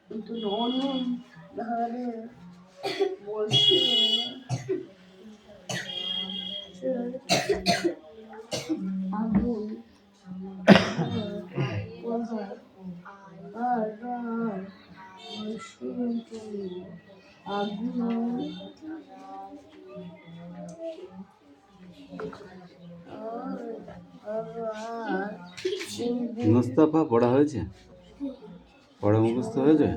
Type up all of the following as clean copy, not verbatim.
কিন্তু নরম ধারে বসে আগুন মুস্তাফা পড়া হয়েছে? পড়া মুখস্থ হয়েছে?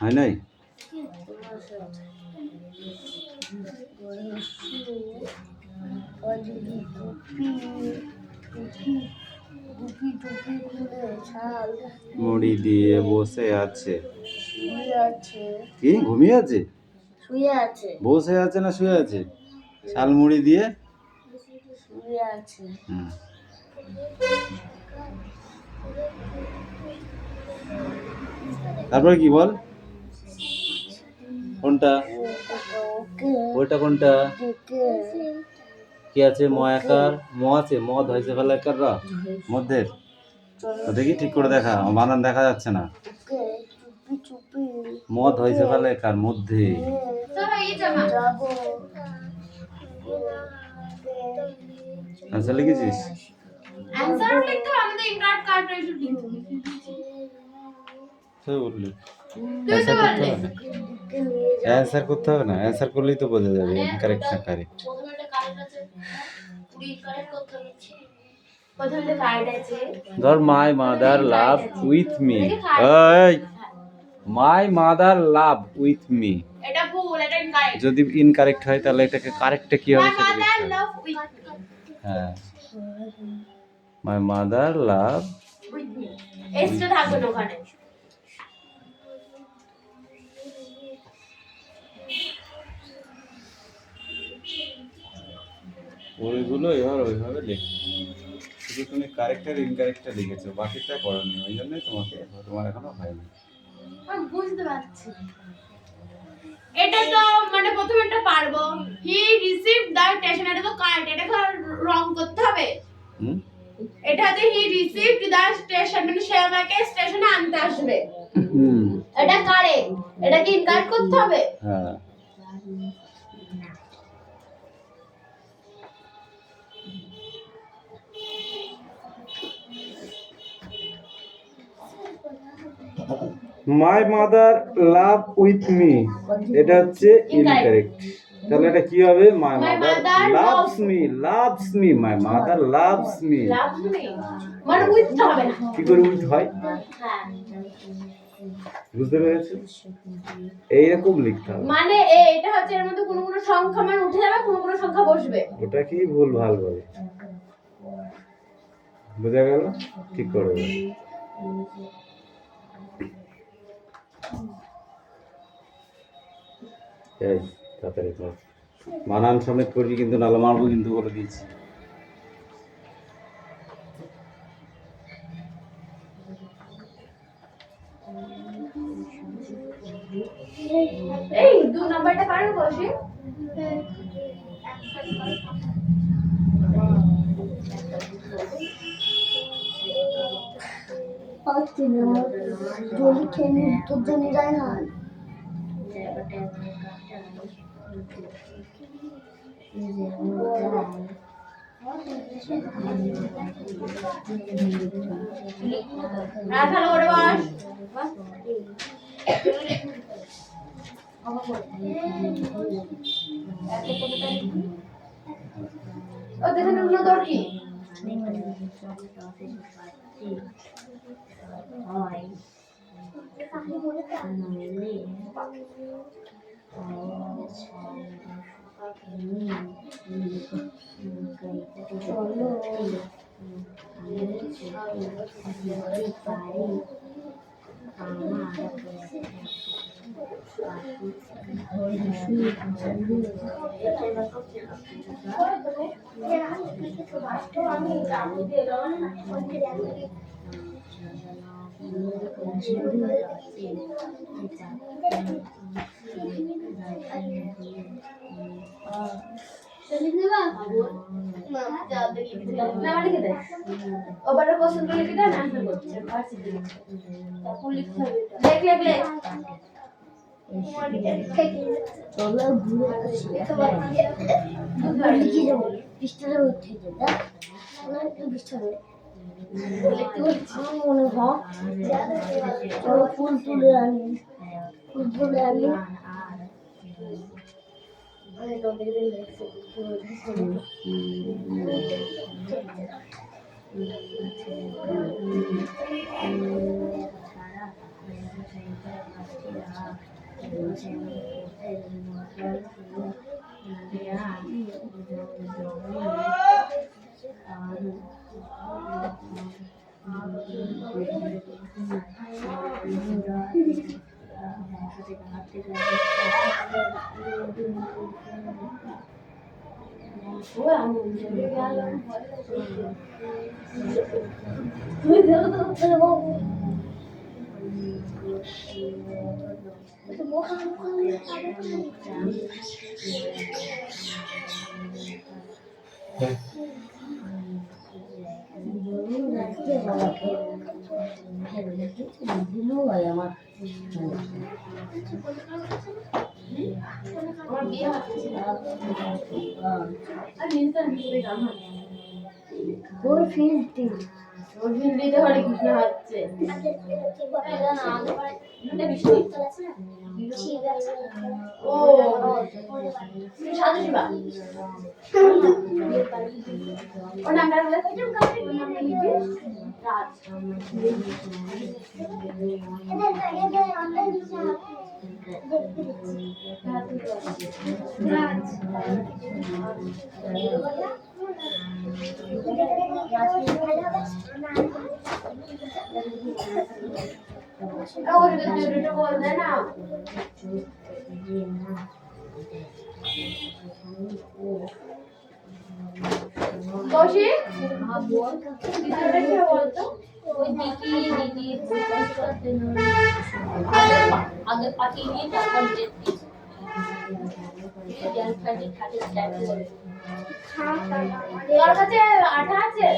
হয় নাই? মুড়ি দিয়ে বসে আছে। কি ঘুমিয়ে আছে? শুয়ে আছে। বসে আছে না শুয়ে আছে? শাল মুড়ি দিয়ে শুয়ে আছে। তারপর কি বল? কোনটা? ওইটা কোনটা? কি আছে? ম একার ম আছে, মদ হয়েছে ফেলা একার র মধ্যে দেখি ঠিক করে দেখা, বানান দেখা যাচ্ছে না। মদ হয়েছে ফেলা একার মধ্যে আচ্ছা লিখেছিস? অ্যানসার লিখতে হবে, আমাদের ইনকারেক্ট কারেক্ট এসব লিখতে তুই বললি অ্যান্সার করতে হবে না? অ্যান্সার করলেই তো বোঝা যাবে ইনকারেক্ট না কারেক্ট। ধর my mother love with me, এই my mother love with me, এটা ভুল, এটা ইনকারেক্ট। যদি ইনকারেক্ট হয় তাহলে এটাকে কারেক্টটা কি হবে সেটা দেখতে হবে। হ্যাঁ, my mother love with me, এসটা থাকবে না ওখানে। ওইগুলো এবার ওইভাবে লিখবে, শুধু তুমি কারেক্ট আর ইনকারেক্টটা লিখেছো, বাকিটা করোনি, ওই জন্যই তোমার এখনো হয়নি। আমি বুঝতে পারছি, এটা তো মানে প্রথমেটা পারবো, হি রিসিভড দ্য স্টেশন, এটা তো কারেক্ট, এটা রং করতে হবে। এটাতে হি রিসিভড দ্য স্টেশন মানে সে আমাকে স্টেশনে আনতে আসবে, এটা কারেক্ট, এটা কি ইনকারেক্ট করতে হবে? হ্যাঁ, my mother love with me, এটা হচ্ছে ইনকারেক্ট। তাহলে এটা কি হবে? My mother loves me, loves me, my mother loves me. মানে উইথ হবে না, কি করে উইথ হয়? হ্যাঁ, বুঝতে পেরেছো? এইরকম লিখতে হবে। মানে এটা হচ্ছে এর মধ্যে কোনো কোনো সংখ্যা মান উঠে যাবে, কোনো কোনো সংখ্যা বসবে, ওটা কি ভুল ভাল বলে, বোঝা গেল? ঠিক করে দেবে। এই তাড়াতাড়ি কর, বানান সমেত করবি কিন্তু, নাহলে মারবো কিন্তু, বলে দিয়েছি। এই 2 নাম্বারটা কার বসে? জলি খেয়ে তোর জন্য যায় না। ভালো করে বস। ও দেখেন অন্য দর কি? লিখে দেবা না মানে লিখে দেয় ওবারে কোশ্চেন তো লিখে দেয় না আনসার করছে ভার্সিটি তারপর লিখতে হবে লেখ লেখ লেখ তোমরা ঘুরে আসি লিখে যাবো পৃষ্ঠাটা উঠে যেটা একটু পৃষ্ঠা লিখতে বলছি আমার মনে হয় চলো ফুল তুলে আনি ফুল তুলে আনি আমি তোদেরকে লিখছি আমার বিয়ে হচ্ছে আর নিতে নিতে গান হচ্ছে ওর ফিল্ডটি ওর হিন্দিতে হরে কৃষ্ণ হচ্ছে এটা বিষ্ণু ও সাধু শিবা ওর নামটা বলে রাজ बोल देना कौशिक हाँ बोल किधर क्या बोलते वो दीदी अगर पाती नहीं तो अपन देती यार खाते खाते स्टार्ट कर তোর কাছে আঠা আছে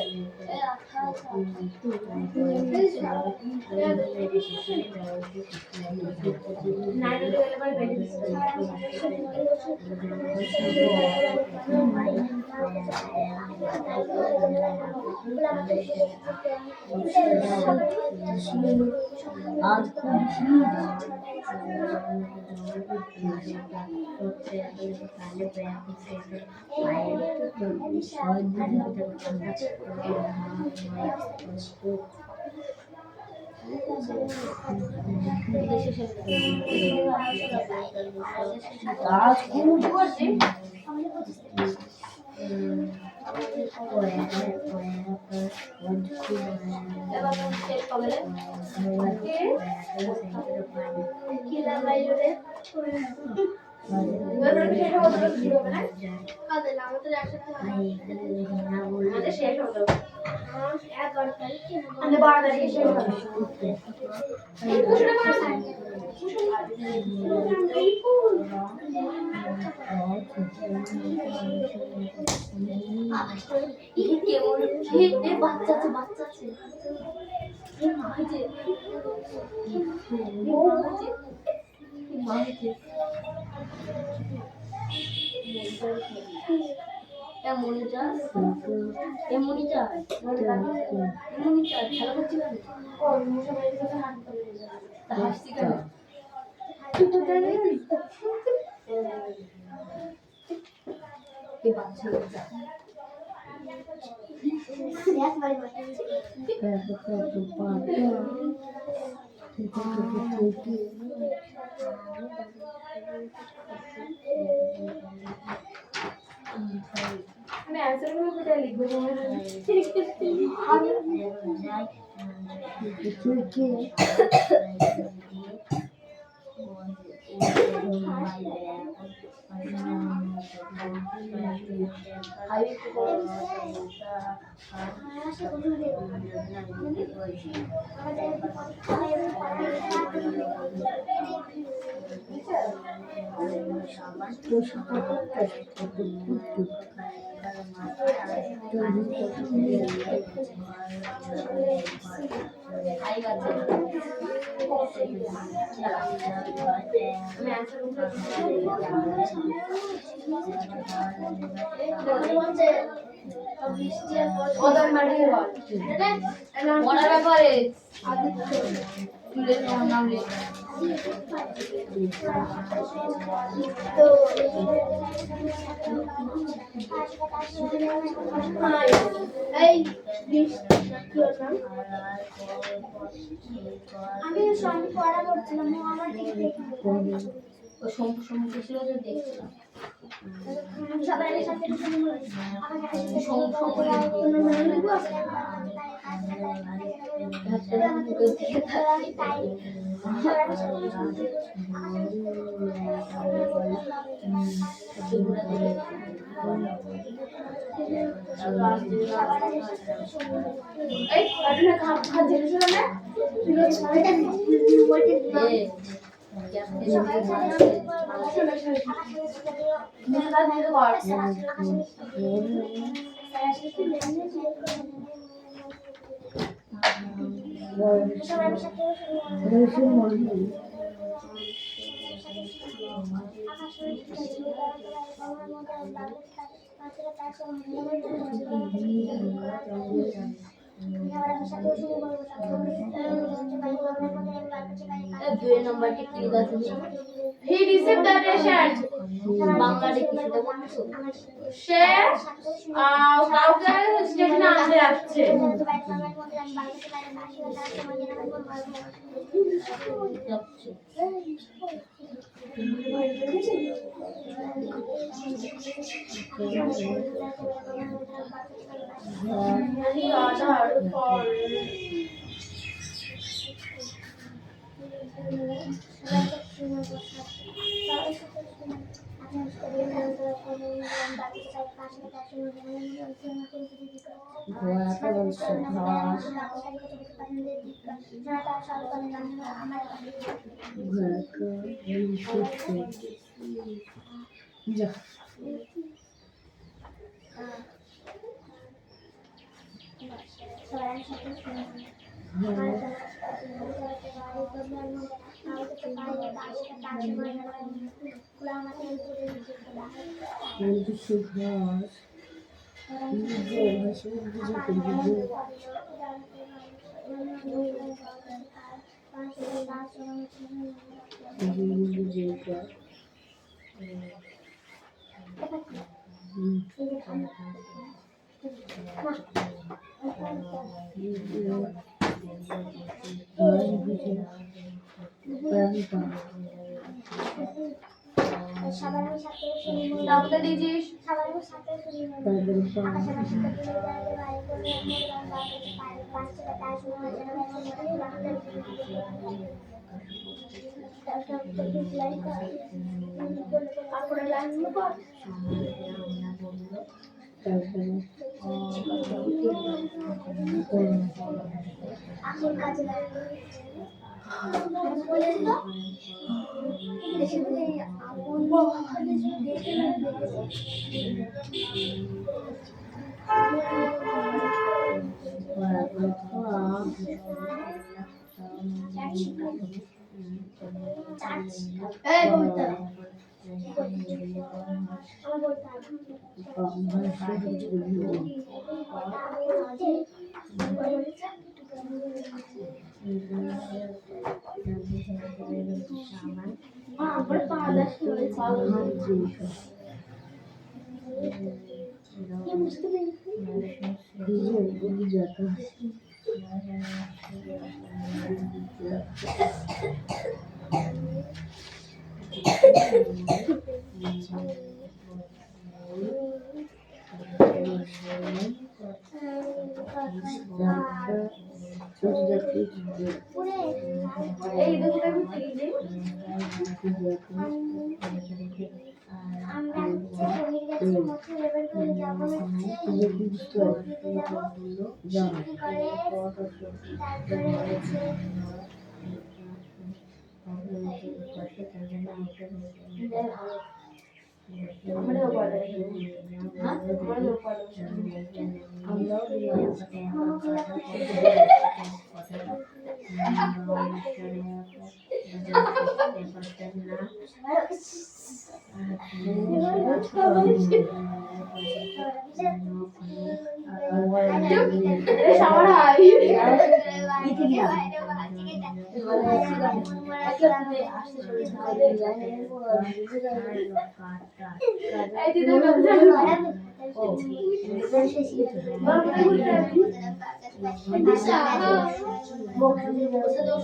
मैं आंसर में बता लिख दूंगा আমি সঙ্গে পড়া করছিলাম আমার দিকে ও সমুদ্র ছিল যে দেখছিলাম সবাই সাথে দুই নম্বরটি কি আছে He received the patient. বাংলাতে কি সেটা বলছো সে কাউকে স্টেশনে আনতে যাচ্ছে। ডাক্তার দিজিস আমরা হচ্ছে বহির গেছি মধ্যে লেভেল করে যাবো হচ্ছে দিতে যাবো সিটি কলেজ তারপরে হচ্ছে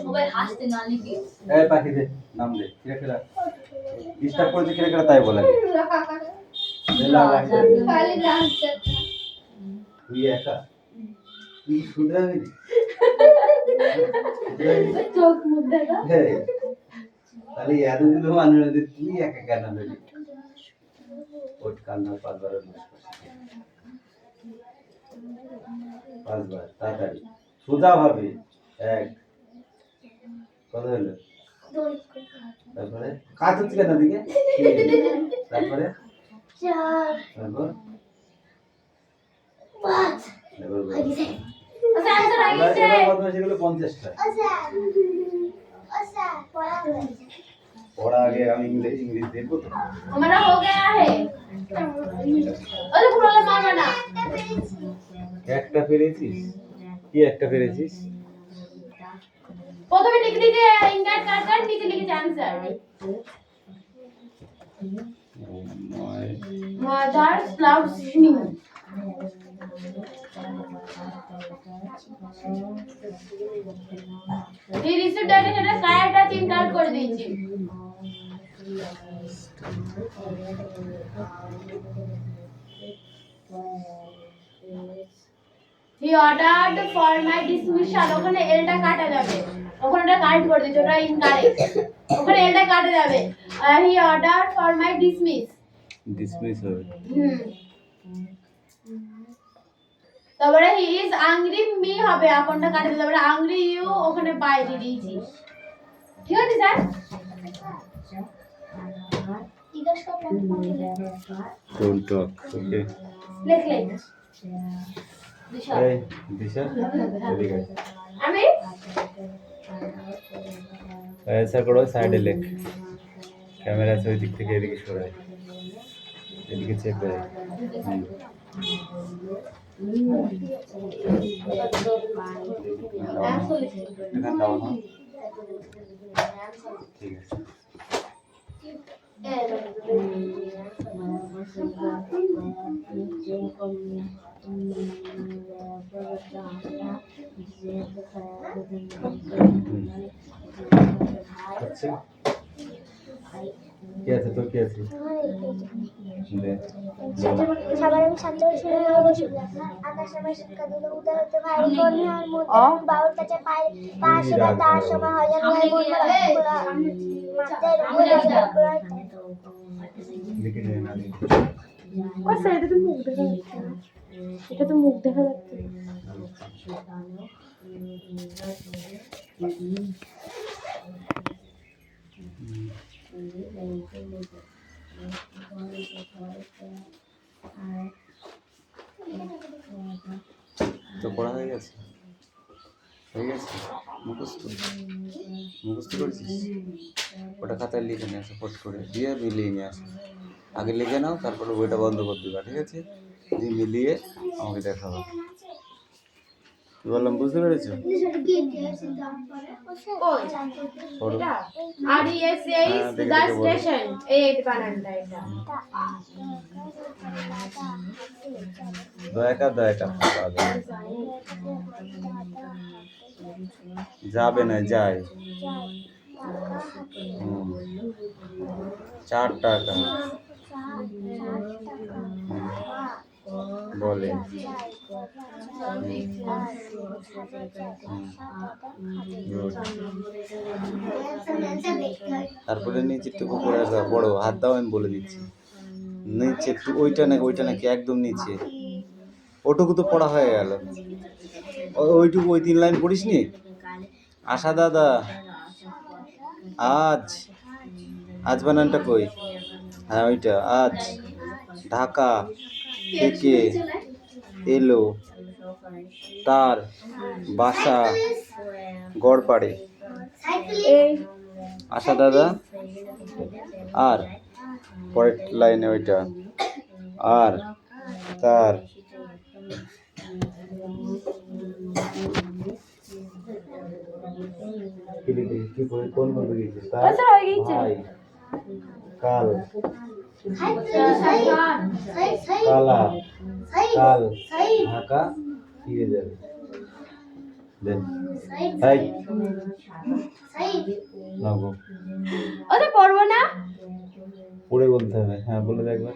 সবাই হাসতে না লিখে এই পাখি দে নাম দে কিরা কিরা ডিস্টার্ব করেছে কিরা কিরা তাই বলে তুই একা তুই শুধরাবি চোখ মুখ দেখা তাহলে এতগুলো মানুষ তুই একা কেন বেরি ওট কান্না পাঁচবার পাঁচবার তাড়াতাড়ি সোজা ভাবে এক কত হলো তারপরে কাজ হচ্ছে কেন দিকে তারপরে চার তারপর পাঁচ সেগুলো 50টা পড়া আগে আমি ইংলিশ দেখবো তো हमारा हो गया है अरे पूरा मारना ना একটা পেরেছিস কি একটা পেরেছিস প্রথমে লিখে লিখে ইনকার কাট কাট নিচে লিখে आंसर mother's loves me এই রিসিপ্ট ডাটা সেটা কায়াটা তিন কাট করে দিয়েছি he ordered for my dismissal ওখানে এলটা কাটা যাবে ওখানে এটা কাট করে দিয়েছে ওটা ইনকারেক্ট ওখানে এলটা কাটা যাবে he ordered for my dismiss হবে তারপরে he is angry me হবে আপনটা কাটা দিতে তারপরে angry you ওখানে বাইরে দিয়েছি ঠিক আছে স্যার ডোন্ট টক ওকে লেখ লেখ এই দিশা এদিকে আমি ऐसा करो साइड लेख कैमरा से दिख থেকে এদিকে সরাই এদিকে চেক করে এখানে দাও না ঠিক আছে अच्छा क्या था तो क्या थी সবার আমি শান্ত শুনে আকাশ আমার শিক্ষা দিল উদয় হতে ভাই কন্যার মধ্যে বাউর কাছে পাশে তার সময় হয় लिखे जाए ना আচ্ছা এটা তো মুখ দেখা যাচ্ছে না এটা তো মুখ দেখা যাচ্ছে তো পড়া হয়ে গেছে মুখস্থ করেছিস ওটা খাতায় লিখে নিয়ে আসো ফট করে দিয়ে মিলিয়ে নিয়ে আসো আগে লিখে নাও তারপরে বইটা বন্ধ করে দিবা ঠিক আছে দিয়ে মিলিয়ে আমাকে দেখাবো কি বললাম বুঝতে পেরেছো পড়ো আর ये says the station এই বানানটা এটা দয়াকা যাবে না যায় 4 টাকা বলে তারপরে নিচেরটুকু পড়ে বড় হাত দাও আমি বলে দিচ্ছি নিচে একটু ওইটা নাকি একদম নিচে, ওটুকু তো পড়া হয়ে গেল। ওইটুকু ওই 3 লাইন পড়িস নি? আশা দাদা আজ, আজ বানানটা কই? হ্যাঁ ওইটা, আজ ঢাকা থেকে এলো তার বাসা গড়পাড়ে। আশা দাদা আর পরের লাইনে ওইটা, আর তার কোন বলতে গেছে? তার ভাই কাল কালা কাল ঢাকা ফিরে যাবে। দেন হাই লাগো ওটা পড়বো না। পড়ে বলতে হবে। হ্যাঁ বলে দেখবে।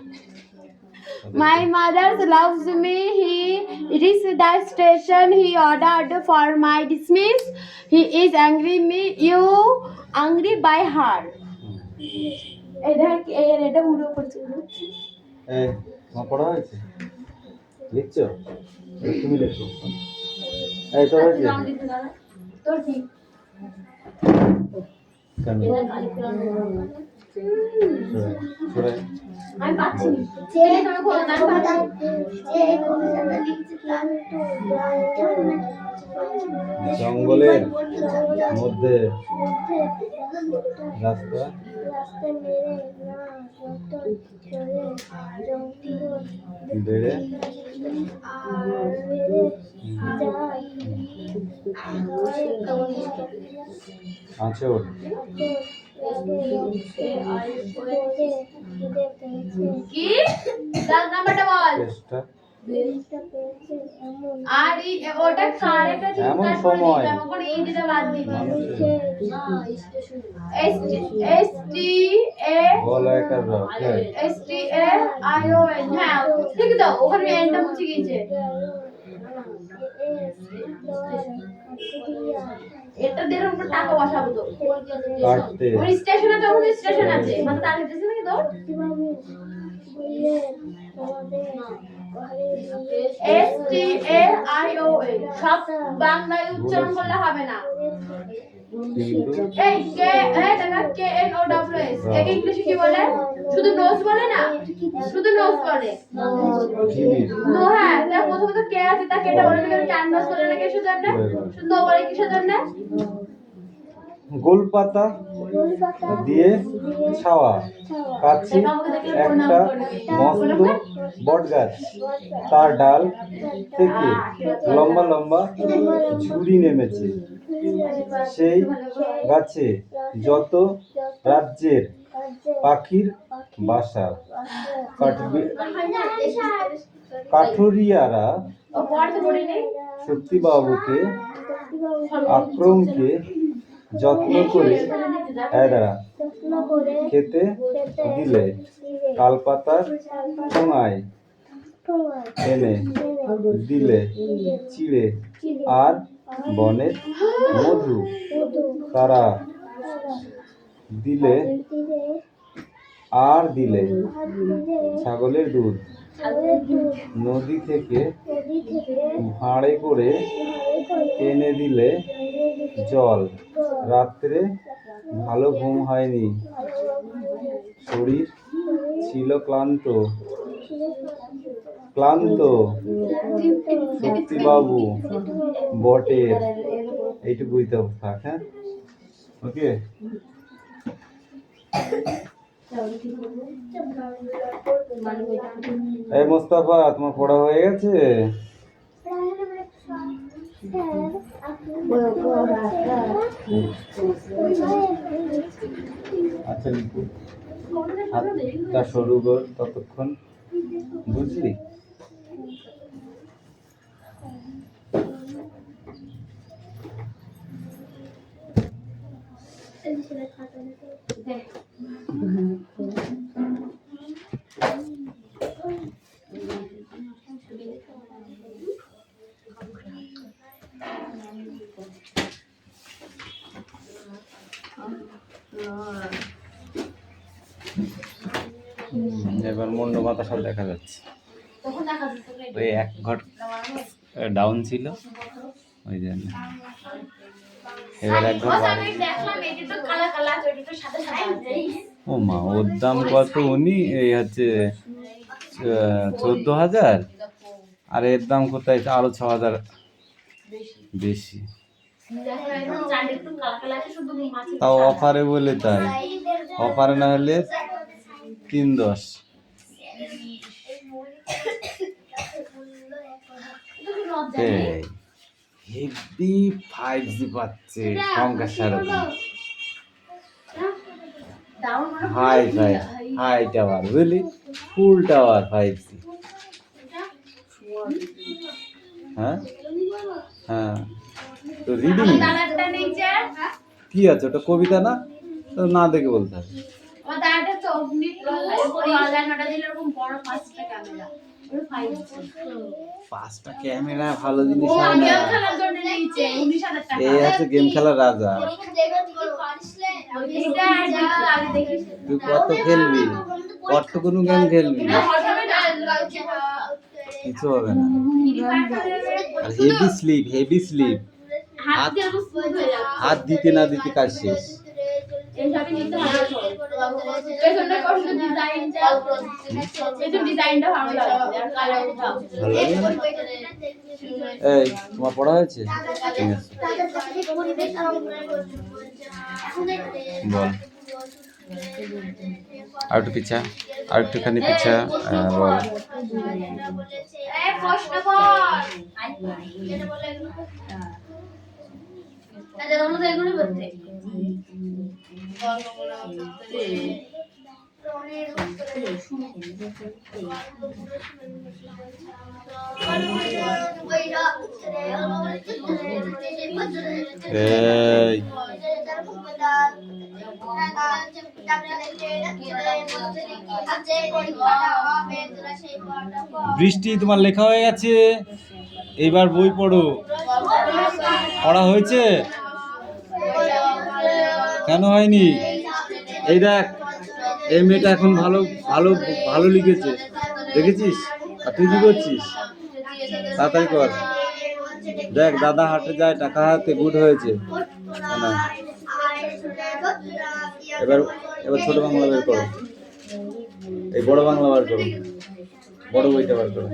My mother loves me. He reached the station. He ordered for my dismiss. He is angry me. You angry by her. এটা উড়ে পড়ছে। এই তোমার পড়া হয়েছে? লিখছো? তুমি লেখো। এই তোর হয়েছে? তোর ঠিক। কেন? সরে আমি পাচ্ছি না। তুমি খোলো না, আমি পাচ্ছি না। জঙ্গলের মধ্যে রাস্তা বেড়ে আঁচড় কি? দাগ নাম্বারটা বল। চেষ্টা আর ওটা কারেক্ট আছে। এমন সময় কোন ই দিতে বাদ দিবি। এস টি এ বল একার S T A I O N. হ্যাঁ ঠিক তো, ওখানে এনটা মুছে গিয়েছে। এটা দিয়ে উপর টাকা বসাবো তো। কাটতে ওই স্টেশনে যখন স্টেশন আছে মানে তার কাছে নাকি তো S T A I O N সব বাংলায় উচ্চারণ করলে হবে না। এই কে টাকা K N O W S একে ইংলিশে কি বলে? শুধু নোজ বলে না, শুধু নোজ বলে। নো হ্যাঁ, তার প্রথমত কে আছে তা কেটা বলে না, ক্যানভাস বলে না কিসের জন্য? শুধু বলে কিসের জন্য? গোলপাতা দিয়ে ছাওয়া কাছে একটা মস্ত বটগাছ, তার ডাল থেকে লম্বা লম্বা ঝুড়ি নেমেছে। সেই গাছে যত রাজ্যের পাখির বাসা, কাঠুরিয়ারা শক্তিবাবুকে আক্রমকে যত্ন করে খেতে দিলে তালপাতার ঠোঙায় এনে দিলে চিড়ে আর বনের মধু, তারা দিলে আর দিলে ছাগলের দুধ, নদী থেকে ভাঁড়ে করে এনে দিলে জল। রাত্রে ভালো ঘুম হয়নি, শরীর ছিল ক্লান্ত ক্লান্ত শক্তিবাবু বটের। এইটুকুই তো থাক। হ্যাঁ ওকে। এই মোস্তাফা তোমার পড়া হয়ে গেছে? আচ্ছা লিখু, হাতটা সরু কর ততক্ষণ, বুঝলি? এবার এবার মুন্ড মাথা সব দেখা যাচ্ছে। তখন দেখা যেত না এটা। ওই এক ঘট ডাউন ছিল ওই জন্য। এবার এক ঘর বস, বাড়ি। আমি দেখলাম এটা তো কালা কালা আছে, ওটা তো সাদা সাদা আছে। ও মা, ওর দাম কত? উনি এই হচ্ছে 14,000, আর এর দাম কোথায় আরো 6,000 বেশি। দেখো একদম চাঁদ একটু কালা কালা আছে, শুধু মাছের তাও ছাড়া। অফারে বলে তাই, অফারে না হলে 310। হেভি 5G পাচ্ছে সংখ্যা সারথি, দারুণ মনে হয়। হাই ফাই হাই টাওয়ার, বুঝলি, ফুল টাওয়ার 5G। হ্যাঁ হ্যাঁ, তো রিডিং আমার দাদারটা নেই যে, কি আছে ওটা? কবিতা না? তো না দেখে বলতে হবে। আমার দাদাটা তো অগ্নি অনলাইন অর্ডার দিলে এরকম বড় 5টা ক্যামেরা, ওর 5G। 5টা ক্যামেরা ভালো জিনিস ও হয় না, গেম খেলার জন্য নিয়েছে 19,000 টাকা। এই হচ্ছে গেম খেলার রাজা। এটা আগে দেখিস। তুই কত খেলবি, কতটুকুন গেম খেলবি, এটা হবে না। কিছু হবে না। আর হেভি স্লিপ, হেভি স্লিপ, হাত দিয়ে আমার স্মুথ হয়ে যাবে। হাত দিতে না দিতে কাজ শেষ। এইভাবে নিতে হবে তো। পেছনটা করছে ডিজাইনটা, পেছন ডিজাইনটা ভালো লাগছে আর কালারটা। ভালো লাগে না? এই তোমার পড়া হয়েছে? ঠিক আছে, বল। আর একটু পিছা, আর একটুখানি পিছা, বল। এই প্রশ্ন কর। আচ্ছা তোমরা তো এগুলো করতে। এই বৃষ্টি, তোমার লেখা হয়ে গেছে, এইবার বই পড়ো। পড়া হয়েছে? কেন হয়নি? এই দেখ, এই মেয়েটা এখন ভালো ভালো ভালো লিখেছে, দেখেছিস? আর তুই কি করছিস? তাড়াতাড়ি কর। দেখ, দাদা হাটে যায়, টাকা হাতে, গুড হয়েছে না? এবার এবার ছোট বাংলা বের করো, এই বড় বাংলা বার করো, বড় বইটা বার করো।